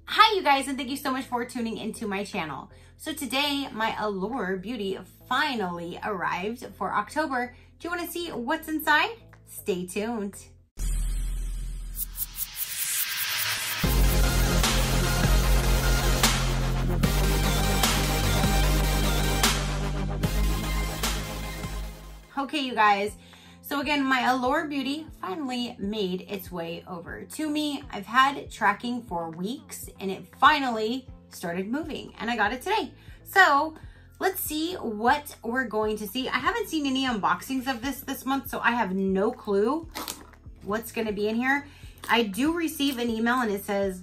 Hi you guys, and thank you so much for tuning into my channel. So today my Allure beauty finally arrived for October. Do you want to see what's inside? Stay tuned. Okay you guys, so again, my Allure beauty finally made its way over to me. I've had tracking for weeks and it finally started moving and I got it today. So let's see what we're going to see. I haven't seen any unboxings of this month, so I have no clue what's gonna be in here. I do receive an email and it says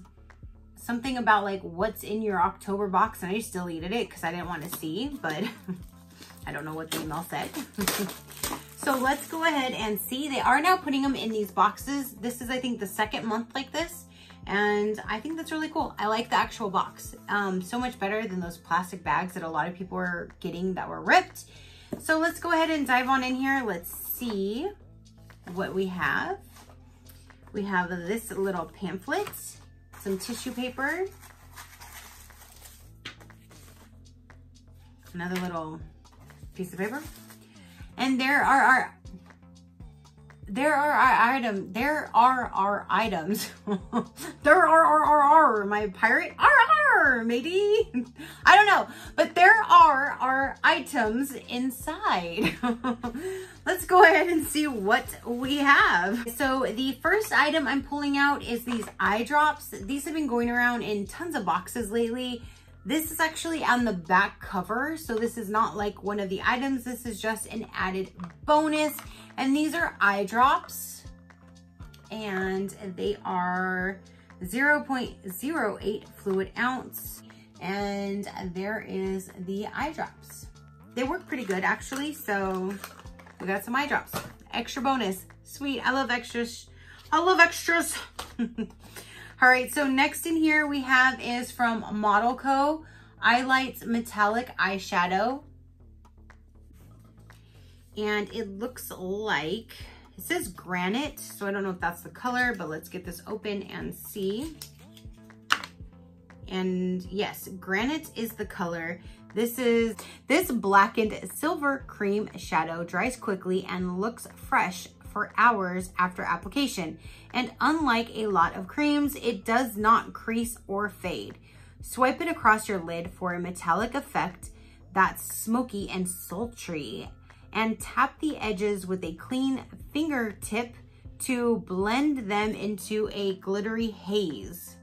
something about like what's in your October box, and I just deleted it because I didn't want to see, but I don't know what the email said. So let's go ahead and see. They are now putting them in these boxes. This is, I think, the second month like this. And I think that's really cool. I like the actual box. So much better than those plastic bags that a lot of people are getting that were ripped. So let's go ahead and dive on in here. Let's see what we have. We have this little pamphlet, some tissue paper, another little piece of paper. And there are our items. There are my pirate matey. I don't know, but there are our items inside. Let's go ahead and see what we have. So the first item I'm pulling out is these eye drops. These have been going around in tons of boxes lately. This is actually on the back cover, so this is not like one of the items. This is just an added bonus. And these are eye drops, and they are 0.08 fluid ounce. And there is the eye drops. They work pretty good actually, so we got some eye drops. Extra bonus. Sweet, I love extras. I love extras. All right, so next in here we have is from Model Co. Eyelights Metallic Eyeshadow. And it looks like, it says granite, so I don't know if that's the color, but let's get this open and see. And yes, granite is the color. This blackened silver cream shadow dries quickly and looks fresh for hours after application. And unlike a lot of creams, it does not crease or fade. Swipe it across your lid for a metallic effect that's smoky and sultry, and tap the edges with a clean fingertip to blend them into a glittery haze.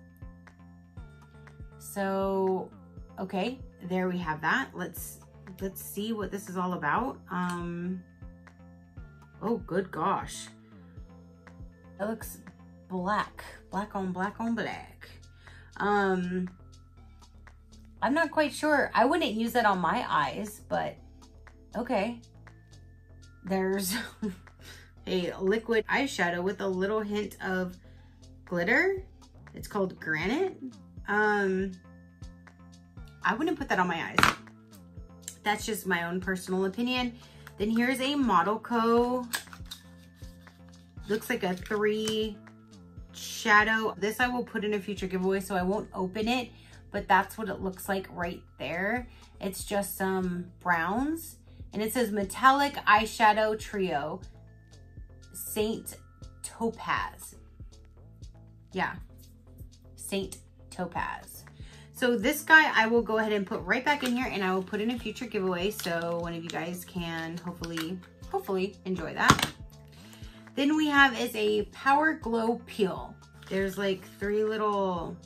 So, okay, there we have that. Let's see what this is all about. Oh, good gosh. It looks black. Black on black on black. I'm not quite sure. I wouldn't use that on my eyes, but okay. There's a liquid eyeshadow with a little hint of glitter. It's called Granite. I wouldn't put that on my eyes. That's just my own personal opinion. Then here's a Model Co. Looks like a 3 shadow. This I will put in a future giveaway, so I won't open it, but that's what it looks like right there. It's just some browns, and it says Metallic Eyeshadow Trio, Saint Topaz. Yeah, Saint Topaz. So this guy I will go ahead and put right back in here, and I will put in a future giveaway so one of you guys can hopefully enjoy that. Then we have is a Power Glow Peel. There's like three little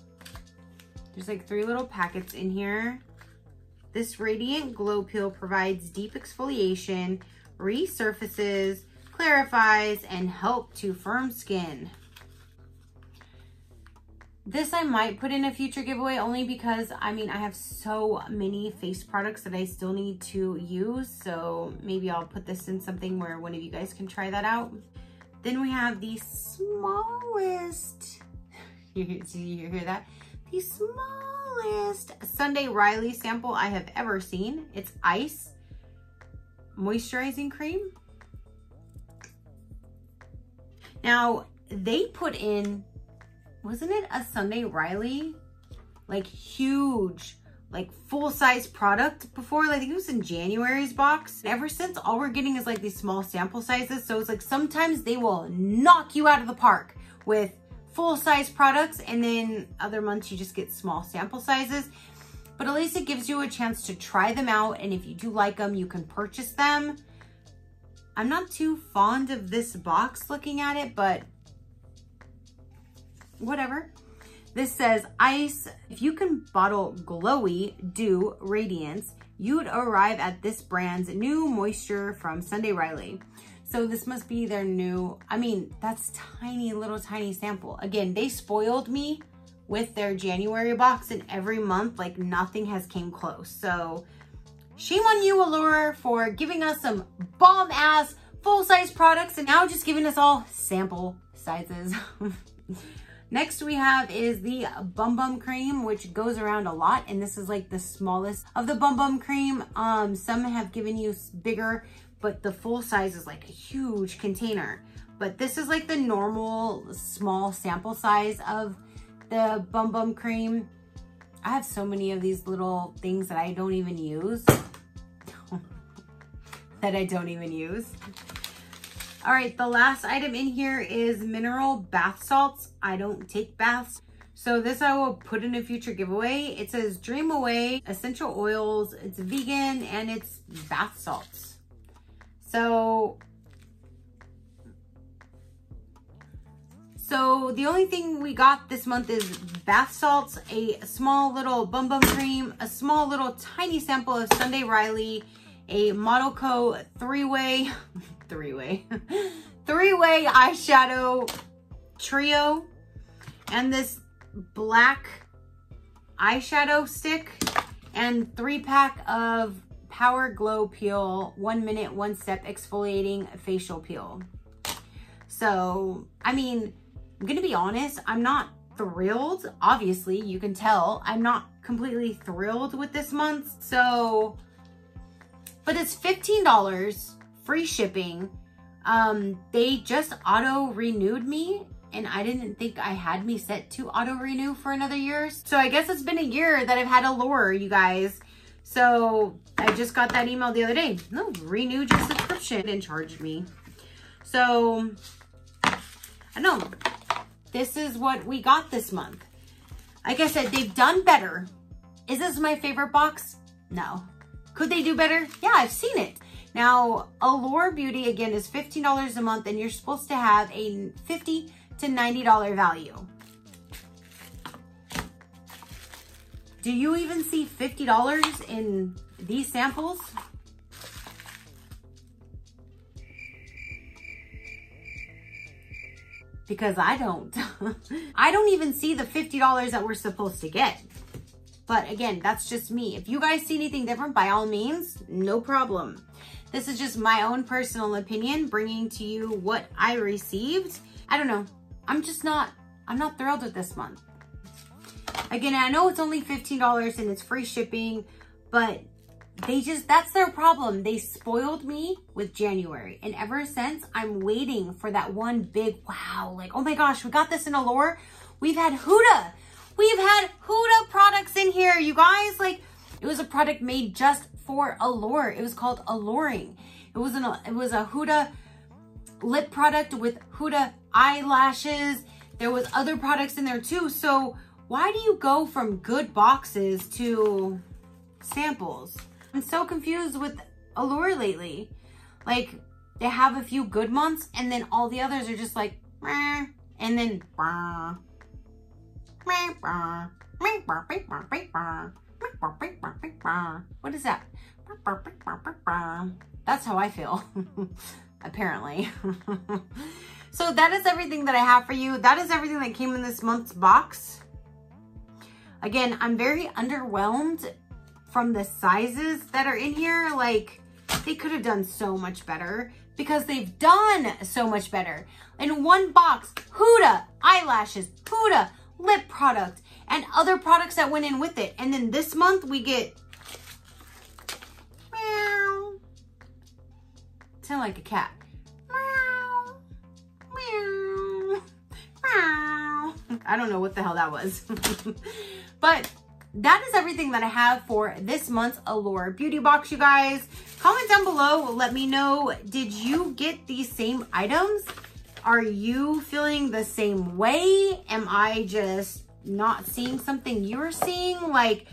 packets in here. This Radiant Glow Peel provides deep exfoliation, resurfaces, clarifies, and help to firm skin. This I might put in a future giveaway only because, I mean, I have so many face products that I still need to use. So maybe I'll put this in something where one of you guys can try that out. Then we have the smallest, you hear that? The smallest Sunday Riley sample I have ever seen. It's Ice Moisturizing Cream. Now, they put in, wasn't it a Sunday Riley like huge, like full-size product before. I think it was in January's box. And ever since, all we're getting is like these small sample sizes. So it's like sometimes they will knock you out of the park with full-size products, and then other months you just get small sample sizes. But at least it gives you a chance to try them out, and if you do like them, you can purchase them. I'm not too fond of this box looking at it, but whatever. This says, Ice, if you can bottle glowy dew radiance, you'd arrive at this brand's new moisture from Sunday Riley. So this must be their new, I mean, that's tiny, little tiny sample. Again, they spoiled me with their January box, and every month, like nothing has came close. So shame on you, Allure, for giving us some bomb ass full-size products and now just giving us all sample sizes. Next we have is the Bum Bum Cream, which goes around a lot, and this is like the smallest of the Bum Bum Cream. Some have given you bigger, but the full size is like a huge container. But this is like the normal small sample size of the Bum Bum Cream. I have so many of these little things that I don't even use. All right, the last item in here is mineral bath salts. I don't take baths, so this I will put in a future giveaway. It says Dream Away essential oils. It's vegan and it's bath salts. So the only thing we got this month is bath salts, a small little Bum Bum Cream, a small little tiny sample of Sunday Riley, a Model Co. three-way eyeshadow trio, and this black eyeshadow stick, and 3-pack of Power Glow Peel 1 minute 1 step exfoliating facial peel. So I mean, I'm gonna be honest, I'm not thrilled. Obviously you can tell I'm not completely thrilled with this month. So, but it's $15, free shipping. They just auto renewed me, and I didn't think I had me set to auto renew for another year. So I guess it's been a year that I've had Allure, you guys. So I just got that email the other day. No, renewed your subscription and charged me. So I know this is what we got this month. Like I said, they've done better. Is this my favorite box? No. Could they do better? Yeah, I've seen it. Now, Allure Beauty, again, is $15 a month, and you're supposed to have a $50 to $90 value. Do you even see $50 in these samples? Because I don't. I don't even see the $50 that we're supposed to get. But again, that's just me. If you guys see anything different, by all means, no problem. This is just my own personal opinion, bringing to you what I received. I don't know. I'm not thrilled with this month. Again, I know it's only $15 and it's free shipping, but that's their problem. They spoiled me with January. And ever since, I'm waiting for that one big wow. Like, oh my gosh, we got this in Allure. We've had Huda. We've had Huda products in here, you guys. Like, it was a product made just for Allure. It was called Alluring. It was a Huda lip product with Huda eyelashes. There was other products in there too. So why do you go from good boxes to samples? I'm so confused with Allure lately. Like, they have a few good months and then all the others are just like, meh, and then what is that? That's how I feel, apparently. So that is everything that I have for you. That is everything that came in this month's box. Again, I'm very underwhelmed from the sizes that are in here. Like, they could have done so much better because they've done so much better. In one box, Huda eyelashes, Huda lip product, and other products that went in with it. And then this month we get meow. Sound like a cat. Meow, meow, meow. I don't know what the hell that was. But that is everything that I have for this month's Allure beauty box, you guys. Comment down below, let me know, did you get these same items? Are you feeling the same way? Am I just not seeing something you're seeing? Like,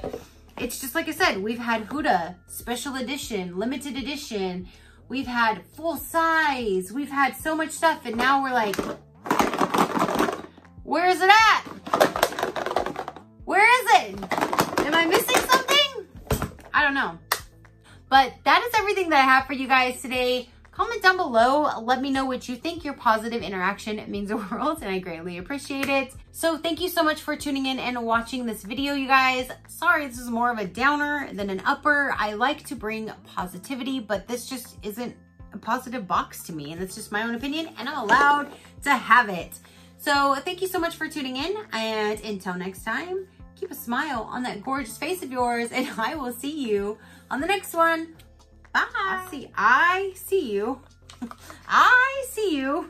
it's just like I said, we've had Huda, special edition, limited edition. We've had full size. We've had so much stuff. And now we're like, where is it at? Where is it? Am I missing something? I don't know. But that is everything that I have for you guys today. Comment down below. Let me know what you think. Your positive interaction means the world, and I greatly appreciate it. So thank you so much for tuning in and watching this video, you guys. Sorry, this is more of a downer than an upper. I like to bring positivity, but this just isn't a positive box to me, and it's just my own opinion, and I'm allowed to have it. So thank you so much for tuning in, and until next time, keep a smile on that gorgeous face of yours, and I will see you on the next one. Bye. I see you. I see you.